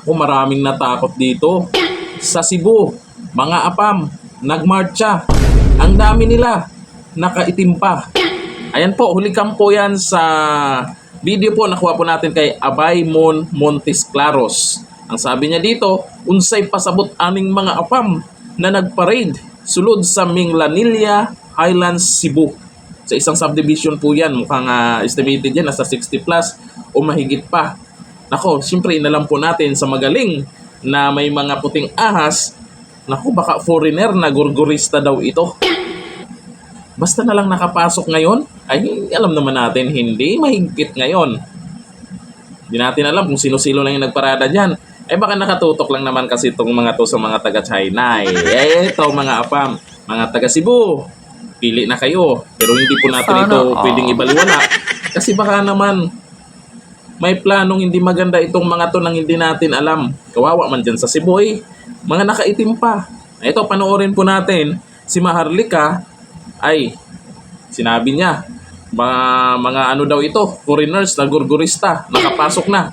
Naku, maraming natakot dito. Sa Cebu, mga apam, nagmarcha. Ang dami nila, nakaitim pa. Ayan po, huli kampo yan sa video po nakuha po natin kay Abay Montes Claros. Ang sabi niya dito, unsay pasabot aning mga apam na nagparade sulod sa Minglanilla Highlands, Cebu. Sa isang subdivision po yan, mukhang estimated yan, nasa 60 plus o mahigit pa. Nako, siyempre inalam po natin sa magaling na may mga puting ahas, nako baka foreigner na gurgurista daw ito. Basta na lang nakapasok ngayon, ay alam naman natin hindi mahigpit ngayon. Hindi natin alam kung sino-sino lang yung nagparada dyan. Eh baka nakatutok lang naman kasi itong mga to sa mga taga-China. Ito mga apam, mga taga-Cebu, pili na kayo. Pero hindi po natin ito pwedeng ibaliwala. Kasi baka naman may planong hindi maganda itong mga to nang hindi natin alam. Kawawa man dyan sa Cebu eh. Mga nakaitim pa. Ito, panoorin po natin. Si Maharlika ay sinabi niya, mga ano daw ito, foreigners na gurgurista, nakapasok na.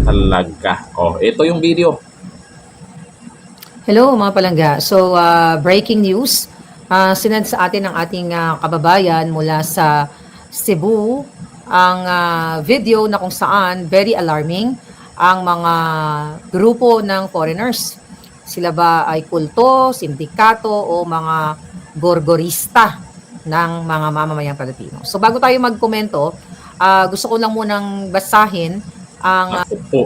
Talaga. Oh, ito yung video. Hello mga palangga. So, breaking news. Sinad sa atin ng ating kababayan mula sa Cebu ang video na kung saan very alarming ang mga grupo ng foreigners. Sila ba ay kulto, sindikato o mga gorgorista ng mga mamamayang Pilipino. So bago tayo magkomento, gusto ko lang munang basahin ang Ako po.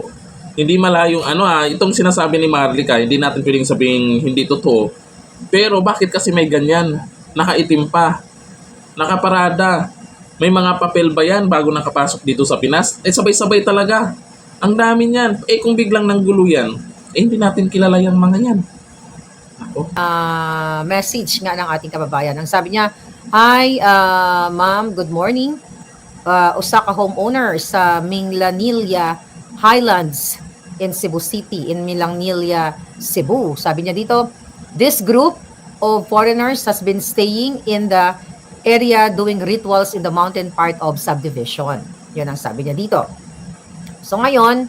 Hindi malayong itong sinasabi ni Marlica, hindi natin pwedeng sabing hindi totoo. Pero bakit kasi may ganyan? Nakaitim pa. Nakaparada. May mga papel ba yan bago nakapasok dito sa Pinas? Eh sabay-sabay talaga. Ang dami niyan. Eh kung biglang nanggulo yan, eh hindi natin kilala yung mga yan. Ako. message nga ng ating kababayan. Ang sabi niya, "Hi, ma'am, good morning. Usa ka homeowner sa Minglanilla Highlands in Cebu City, in Minglanilla, Cebu." Sabi niya dito, "This group of foreigners has been staying in the area doing rituals in the mountain part of subdivision." Yun ang sabi niya dito. So ngayon,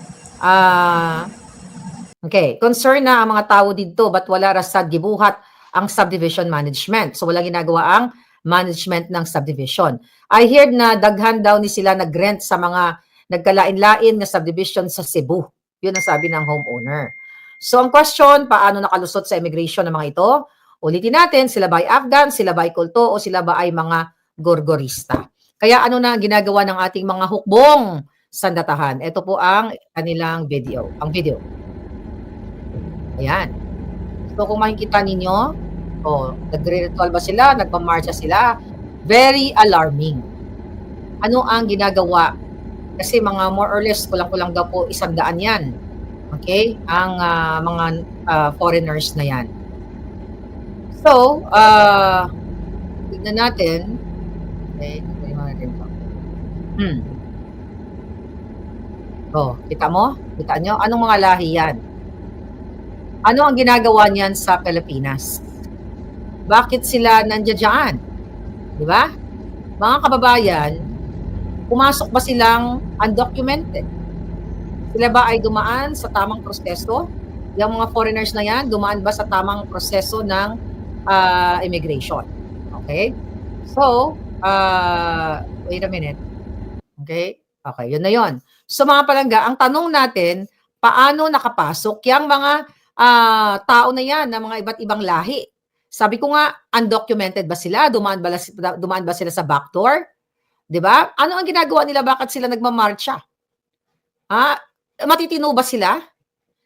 okay, concern na ang mga tao dito but wala rasad gibuhat ang subdivision management. So walang ginagawa ang management ng subdivision. I heard na daghan daw ni sila nag-rent sa mga nagkalain-lain na subdivision sa Cebu. Yun ang sabi ng homeowner. So ang question, paano nakalusot sa immigration ng mga ito? Ulitin natin, sila ba ay Afghan, sila ba ay kulto, o sila ba ay mga gorgorista? Kaya ano na ginagawa ng ating mga hukbong sandatahan? Ito po ang kanilang video. Ang video. Ayan. So kung makikita ninyo, nagre-ritual ba sila? Nagpamarcha sila? Very alarming. Ano ang ginagawa? Kasi mga more or less, kulang-kulang daw po 100 yan. Okay? Ang mga foreigners na yan. So, tignan natin. Okay, tignan natin ito. Kita mo? Kita nyo? Anong mga lahi yan? Ano ang ginagawa niyan sa Pilipinas? Bakit sila nandiyan dyan? Di ba? Mga kababayan, pumasok ba silang undocumented? Sila ba ay dumaan sa tamang proseso? Yung mga foreigners na yan, dumaan ba sa tamang proseso ng immigration? Okay? So, wait a minute. Okay? Okay, yun na yun. So mga palangga, ang tanong natin, paano nakapasok yung mga tao na yan, na mga iba't ibang lahi? Sabi ko nga, undocumented ba sila? Dumaan ba sila sa backdoor? 'Di ba? Ano ang ginagawa nila? Bakit sila nagmamarcha? Matitino ba sila?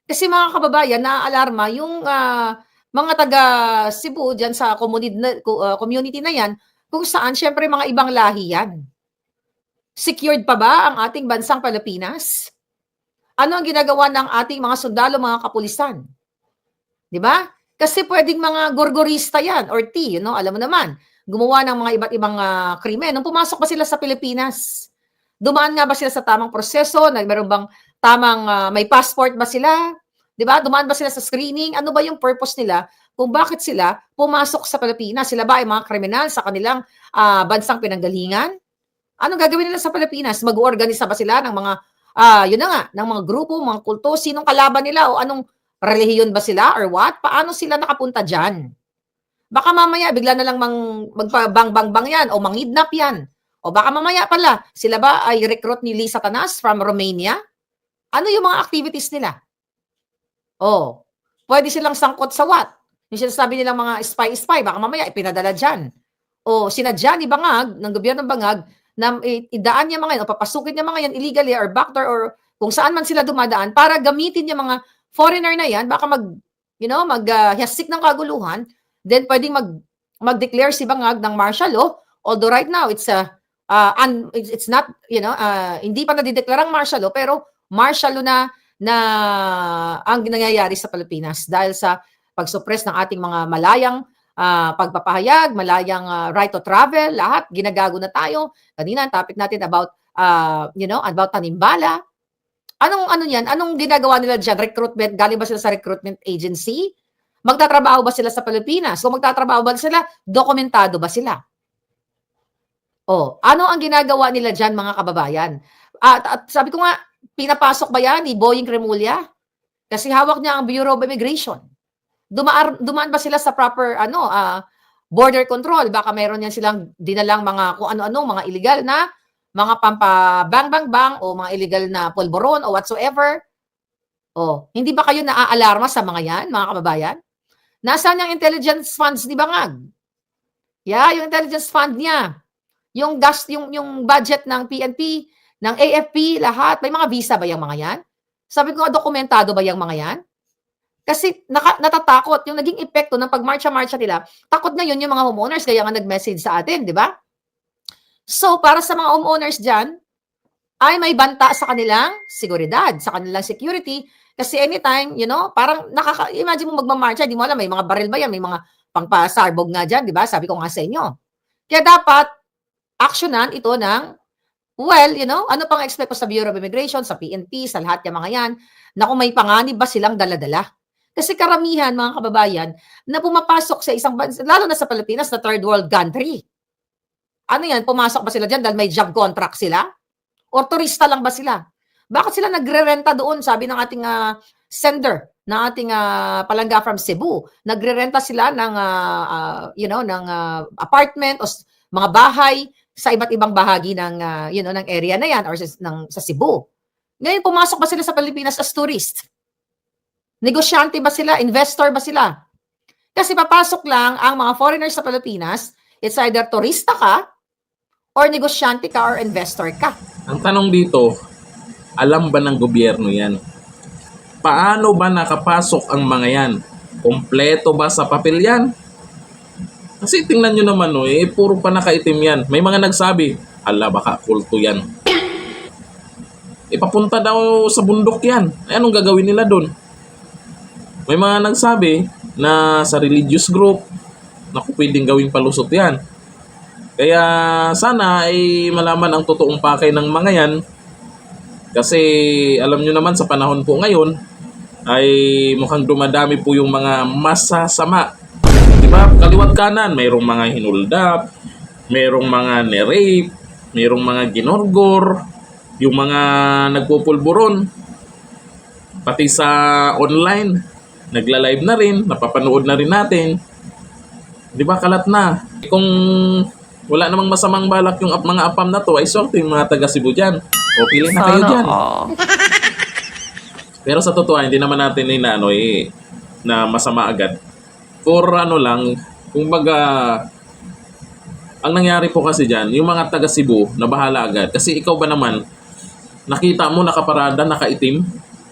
Kasi mga kababayan, naaalarma yung mga taga Cebu diyan sa community na yan, kung saan syempre mga ibang lahi yan. Secured pa ba ang ating bansang Pilipinas? Ano ang ginagawa ng ating mga sundalo, mga kapulisan? 'Di ba? Kasi pwedeng mga gorgorista yan or alam mo naman, gumawa ng mga iba't ibang krimen. Nung pumasok ba sila sa Pilipinas? Dumaan nga ba sila sa tamang proseso? Meron bang tamang, may passport ba sila? 'Di ba? Dumaan ba sila sa screening? Ano ba yung purpose nila kung bakit sila pumasok sa Pilipinas? Sila ba ay mga kriminal sa kanilang bansang pinanggalingan? Anong gagawin nila sa Pilipinas? Mag-organisa ba sila ng mga yun na nga, ng mga grupo, mga kulto, sinong kalaban nila o anong relihiyon ba sila or what? Paano sila nakapunta diyan? Baka mamaya bigla na lang magpabang-bang-bang yan o mangidnap yan. O baka mamaya pala, sila ba ay recruit ni Lee Satanas from Romania? Ano yung mga activities nila? Oh, pwede silang sangkot sa what? Yung sinasabi nilang mga spy-spy, baka mamaya ipinadala dyan. O sinadya ni Bangag, ng gobyerno ng Bangag, na idaan niya mga yan, o papasukin niya mga yan illegally or backdoor or kung saan man sila dumadaan para gamitin niya mga foreigner na yan, baka maghasik ng kaguluhan, then pwedeng mag-declare si Bangag ng martial law, although right now it's not, hindi pa nadideklarang martial law, pero martial law na ang nangyayari sa Pilipinas dahil sa pag-suppress ng ating mga malayang pagpapahayag, malayang right to travel, lahat ginagago na tayo. Kanina ang topic natin about about tanimbala. Ano yan? Anong ginagawa nila diyan? Recruitment, galing ba sila sa recruitment agency? Magtatrabaho ba sila sa Pilipinas? Kung magtatrabaho ba sila, dokumentado ba sila? Ano ang ginagawa nila diyan, mga kababayan? At sabi ko nga, pinapasok ba yan ni Boying Remulla? Kasi hawak niya ang Bureau of Immigration. Dumaan ba sila sa proper border control? Baka meron yan silang dinalang mga kung ano-ano, mga illegal na, mga pampabang-bang-bang o mga illegal na polvoron o whatsoever. Hindi ba kayo naaalarma sa mga yan, mga kababayan? Nasaan yung intelligence funds ni Bangag? Yung intelligence fund niya. Yung budget ng PNP, ng AFP, lahat. May mga visa ba yung mga yan? Sabi ko nga, dokumentado ba yung mga yan? Kasi natatakot. Yung naging epekto ng pagmarcha-marcha nila, takot ngayon yung mga homeowners, kaya nga nag-message sa atin, di ba? So, para sa mga homeowners dyan, ay may banta sa kanilang seguridad, sa kanilang security, kasi anytime, parang imagine mo magmamarcha, di mo alam, may mga baril ba yan, may mga pangpasarbog nga dyan, di ba? Sabi ko nga sa inyo. Kaya dapat, aksyonan ito ng, ano pang expect ko sa Bureau of Immigration, sa PNP, sa lahat yung mga yan, na kung may panganib ba silang daladala. Kasi karamihan, mga kababayan, na pumapasok sa isang bansa, lalo na sa Pilipinas, na third world country. Ano yan, pumasok ba sila dyan dahil may job contract sila? O turista lang ba sila? Bakit sila nagre-renta doon? Sabi ng ating sender, ng ating palangga from Cebu, nagre-renta sila ng, ng apartment o mga bahay sa iba't ibang bahagi ng, ng area na yan or sa Cebu. Ngayon, pumasok ba sila sa Pilipinas as tourist? Negosyante ba sila? Investor ba sila? Kasi papasok lang ang mga foreigners sa Pilipinas, it's either turista ka, or negosyante ka, or investor ka. Ang tanong dito, alam ba ng gobyerno yan? Paano ba nakapasok ang mga yan? Kompleto ba sa papel yan? Kasi tingnan nyo naman, puro pa nakaitim yan. May mga nagsabi, baka kulto yan. Papunta daw sa bundok yan. Anong gagawin nila doon? May mga nagsabi na sa religious group, naku, pwedeng gawing palusot yan. Kaya sana ay malaman ang totoong pakay ng mga yan. Kasi alam nyo naman sa panahon po ngayon, ay mukhang dumadami po yung mga masasama. Diba? Kaliwat kanan, mayroong mga hinuldap, mayroong mga nerape, mayroong mga ginorgor, yung mga nagpupulburon, pati sa online, nagla-live na rin, napapanood na rin natin. Di ba, kalat na. Kung wala namang masamang balak yung mga apam na to, ay sorte yung mga taga Cebu dyan. O pili na kayo dyan. Pero sa totoo, hindi naman natin na masama agad. For lang, kumbaga, ang nangyari po kasi dyan, yung mga taga Cebu na bahala agad. Kasi ikaw ba naman, nakita mo nakaparada, nakaitim,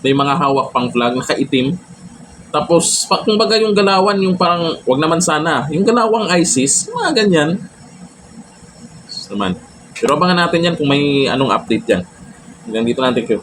may mga hawak pang flag, nakaitim. Tapos, kumbaga yung galawan, yung parang, wag naman sana, yung galawang ISIS, mga ganyan. Naman. Pero abangan natin yan kung may anong update yan. Hanggang dito natin, Q.